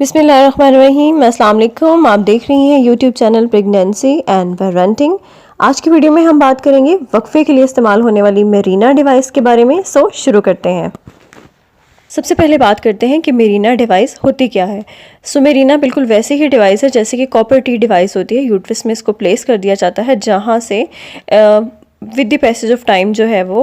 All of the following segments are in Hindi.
बिस्मिल्लाहिर्रहमानिर्रहीम। अस्सलाम वालेकुम। आप देख रही हैं YouTube channel pregnancy and parenting. आज की वीडियो में हम बात करेंगे वक्फे के लिए इस्तेमाल होने वाली मेरीना डिवाइस के बारे में। शुरू करते हैं। सबसे पहले बात करते हैं कि मेरीना डिवाइस होती क्या है। मेरीना बिल्कुल वैसे ही डिवाइस है जैसे कि कॉपर टी डिवाइस होती है। यूट्रस में इसको प्लेस कर दिया जाता है जहाँ से with the passage of time जो है वो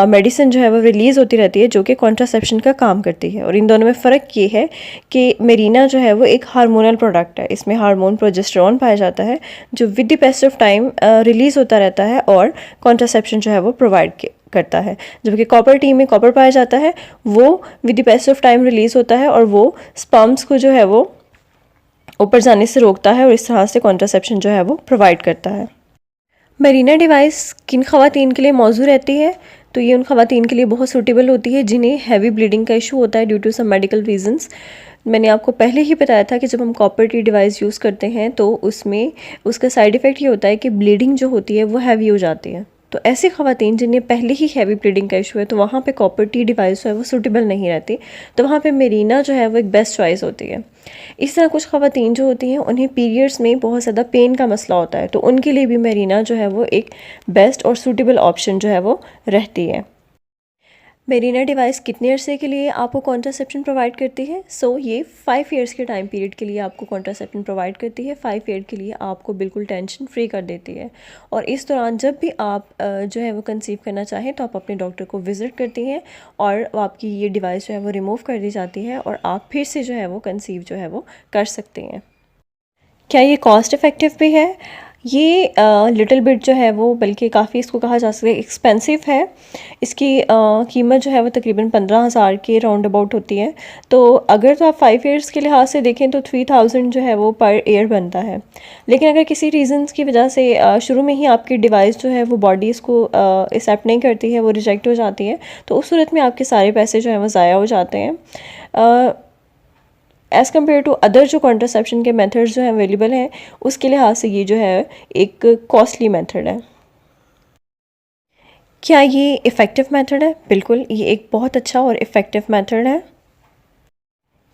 मेडिसिन जो है वो रिलीज़ होती रहती है जो कि कॉन्ट्रासेप्शन का काम करती है। और इन दोनों में फ़र्क ये है कि मेरीना जो है वो एक हार्मोनल प्रोडक्ट है। इसमें हार्मोन प्रोजेस्टेरोन पाया जाता है जो with the passage of time release होता रहता है और कॉन्ट्रासेप्शन जो है वो प्रोवाइड करता है। जबकि कॉपर टी में कॉपर पाया जाता है, वो with the passage of time release होता है और वो स्पर्म्स को जो है वो ऊपर जाने से रोकता है और इस तरह से कॉन्ट्रासेप्शन जो है वो प्रोवाइड करता है। मेरीना डिवाइस किन ख़वातीन के लिए मौजूद रहती है? तो ये उन ख़वातीन के लिए बहुत सूटेबल होती है जिन्हें हैवी ब्लीडिंग का इशू होता है due to some medical reasons. मैंने आपको पहले ही बताया था कि जब हम कॉपर टी डिवाइस यूज़ करते हैं तो उसमें उसका साइड इफ़ेक्ट ये होता है कि ब्लीडिंग जो होती है वो हैवी हो जाती है। तो ऐसी ख़वातीन जिन्हें पहले ही हैवी ब्लीडिंग का इशू है तो वहाँ पे कॉपर टी डिवाइस जो है वो सूटेबल नहीं रहती, तो वहाँ पे मेरीना जो है वो एक बेस्ट चॉइस होती है। इस तरह कुछ ख़वातीन जो होती हैं उन्हें पीरियड्स में बहुत ज़्यादा पेन का मसला होता है, तो उनके लिए भी मेरीना जो है वो एक बेस्ट और सूटेबल ऑप्शन जो है वो रहती है। मेरीना डिवाइस कितने अरसे के लिए आपको कॉन्ट्रासेप्शन प्रोवाइड करती है? ये 5 ईयर्स के टाइम पीरियड के लिए आपको कॉन्ट्रासेप्शन प्रोवाइड करती है। 5 ईयर के लिए आपको बिल्कुल टेंशन फ्री कर देती है। और इस दौरान जब भी आप जो है वो कंसीव करना चाहें तो आप अपने डॉक्टर को विज़िट करती हैं और आपकी ये डिवाइस जो है वो रिमूव कर दी जाती है और आप फिर से जो है वो कंसीव जो है वो कर सकते हैं। क्या ये कॉस्ट इफ़ेक्टिव भी है? ये लिटिल बिट जो है वो बल्कि काफ़ी इसको कहा जा सकता है एक्सपेंसिव है। इसकी कीमत जो है वो तकरीबन 15,000 के राउंड अबाउट होती है। तो अगर तो आप 5 ईयर्स के लिहाज से देखें तो 3000 जो है वो पर ईयर बनता है। लेकिन अगर किसी रीज़न्स की वजह से शुरू में ही आपकी डिवाइस जो है वो बॉडी इसको एक्सेप्ट नहीं करती है, वो रिजेक्ट हो जाती है, तो उस सूरत में आपके सारे पैसे जो हैं वो ज़ाया हो जाते हैं। एज़ कम्पेयर टू अदर जो कॉन्ट्रासेप्शन के मेथड्स जो हैं अवेलेबल हैं उसके लिहाज से ये जो है एक कॉस्टली मेथड है। क्या ये इफ़ेक्टिव मेथड है? बिल्कुल, ये एक बहुत अच्छा और इफ़ेक्टिव मेथड है।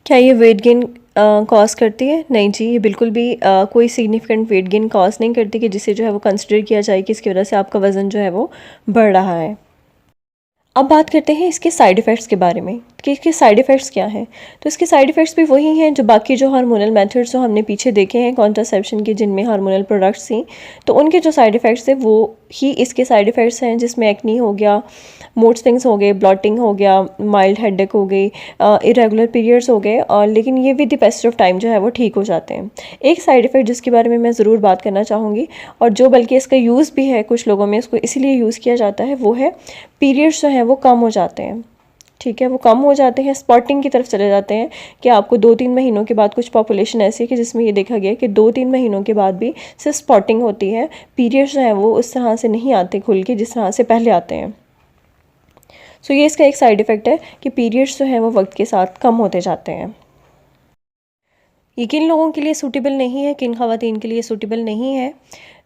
क्या ये वेट गेन कॉज करती है? नहीं जी, ये बिल्कुल भी कोई सिग्निफिकेंट वेट गेन कॉज नहीं करती कि जिसे जो है वो कंसिडर किया जाए कि इसकी वजह से आपका वज़न जो है वो बढ़ रहा है। अब बात करते हैं इसके साइड इफ़ेक्ट्स के बारे में कि इसके साइड इफ़ेक्ट्स क्या हैं। तो इसके साइड इफ़ेक्ट्स भी वही हैं जो बाकी जो हार्मोनल मेथड्स जो हमने पीछे देखे हैं कॉन्ट्रासेप्शन के, जिनमें हार्मोनल प्रोडक्ट्स थी, तो उनके जो साइड इफ़ेक्ट्स थे वो ही इसके साइड इफ़ेक्ट्स हैं, जिसमें एक्नी हो गया, मूड स्विंग्स हो गए, ब्लॉटिंग हो गया, माइल्ड हेडेक हो गई, इरेगुलर पीरियड्स हो गए, और लेकिन ये with the passage of time जो है वो ठीक हो जाते हैं। एक साइड इफ़ेक्ट जिसके बारे में मैं ज़रूर बात करना चाहूँगी और जो बल्कि इसका यूज़ भी है, कुछ लोगों में इसको इसीलिए यूज़ किया जाता है, वो है पीरियड्स जो हैं वो कम हो जाते हैं। ठीक है, वो कम हो जाते हैं, स्पॉटिंग की तरफ चले जाते हैं कि आपको 2-3 महीनों के बाद, कुछ पॉपुलेशन ऐसी है कि जिसमें ये देखा गया कि 2-3 महीनों के बाद भी सिर्फ स्पॉटिंग होती है, पीरियड्स जो हैं वो उस तरह से नहीं आते खुल के जिस तरह से पहले आते हैं। ये इसका एक साइड इफ़ेक्ट है कि पीरियड्स जो हैं वो वक्त के साथ कम होते जाते हैं। ये किन लोगों के लिए सूटेबल नहीं है, किन ख़वातीन के लिए सूटेबल नहीं है,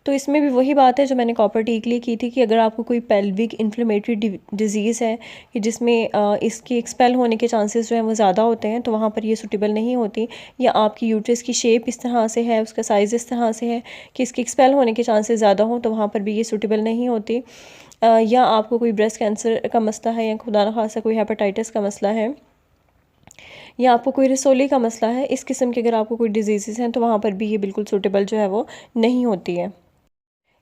तो इसमें भी वही बात है जो मैंने कॉपर टी के लिए की थी कि अगर आपको कोई पेल्विक इन्फ्लेमेटरी डिज़ीज़ है कि जिसमें इसके एक्सपेल होने के चांसेस जो हैं वो ज़्यादा होते हैं, तो वहाँ पर ये सूटेबल नहीं होती। या आपकी यूट्रस की शेप इस तरह से है, उसका साइज़ इस तरह से है कि इसके एक्सपेल होने के चांसेस ज़्यादा हों, तो वहाँ पर भी ये सूटेबल नहीं होती। या आपको कोई ब्रेस्ट कैंसर का मसला है, या खुदा न खास्ता कोई हेपेटाइटिस का मसला है, या आपको कोई रसोली का मसला है, इस किस्म के अगर आपको कोई डिजीज़ हैं, तो वहाँ पर भी ये बिल्कुल सूटेबल जो है वो नहीं होती है।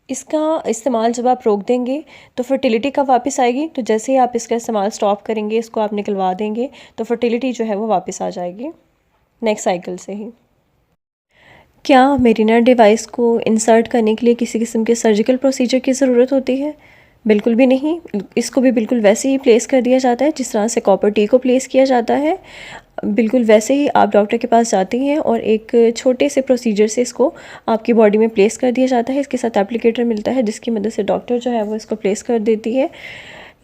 इसका इस्तेमाल जब आप रोक देंगे तो फर्टिलिटी कब वापस आएगी? तो जैसे ही आप इसका इस्तेमाल स्टॉप करेंगे, इसको आप निकलवा देंगे, तो फर्टिलिटी जो है वो वापस आ जाएगी नेक्स्ट साइकिल से ही। क्या मेरीना डिवाइस को इंसर्ट करने के लिए किसी किस्म के सर्जिकल प्रोसीजर की ज़रूरत होती है? बिल्कुल भी नहीं। इसको भी बिल्कुल वैसे ही प्लेस कर दिया जाता है जिस तरह से कॉपर टी को प्लेस किया जाता है। बिल्कुल वैसे ही आप डॉक्टर के पास जाती हैं और एक छोटे से प्रोसीजर से इसको आपकी बॉडी में प्लेस कर दिया जाता है। इसके साथ एप्लीकेटर मिलता है जिसकी मदद से डॉक्टर जो है वो इसको प्लेस कर देती है।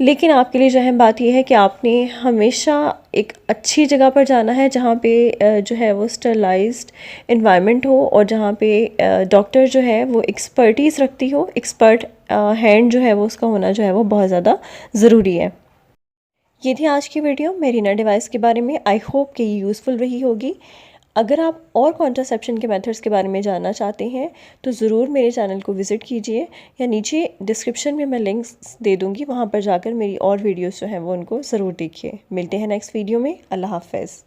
लेकिन आपके लिए जो अहम बात यह है कि आपने हमेशा एक अच्छी जगह पर जाना है जहाँ पे जो है वो स्टरलाइज्ड इन्वायरमेंट हो और जहाँ पे डॉक्टर जो है वो एक्सपर्टीज़ रखती हो, एक्सपर्ट हैंड जो है वो उसका होना जो है वो बहुत ज़्यादा ज़रूरी है। ये थी आज की वीडियो मेरीना डिवाइस के बारे में। आई होप कि ये यूज़फुल रही होगी। अगर आप और कॉन्ट्रासेप्शन के मेथड्स के बारे में जानना चाहते हैं तो ज़रूर मेरे चैनल को विज़िट कीजिए, या नीचे डिस्क्रिप्शन में मैं लिंक्स दे दूँगी, वहाँ पर जाकर मेरी और वीडियोस जो हैं वो उनको ज़रूर देखिए। मिलते हैं नेक्स्ट वीडियो में। अल्लाह हाफ़िज़।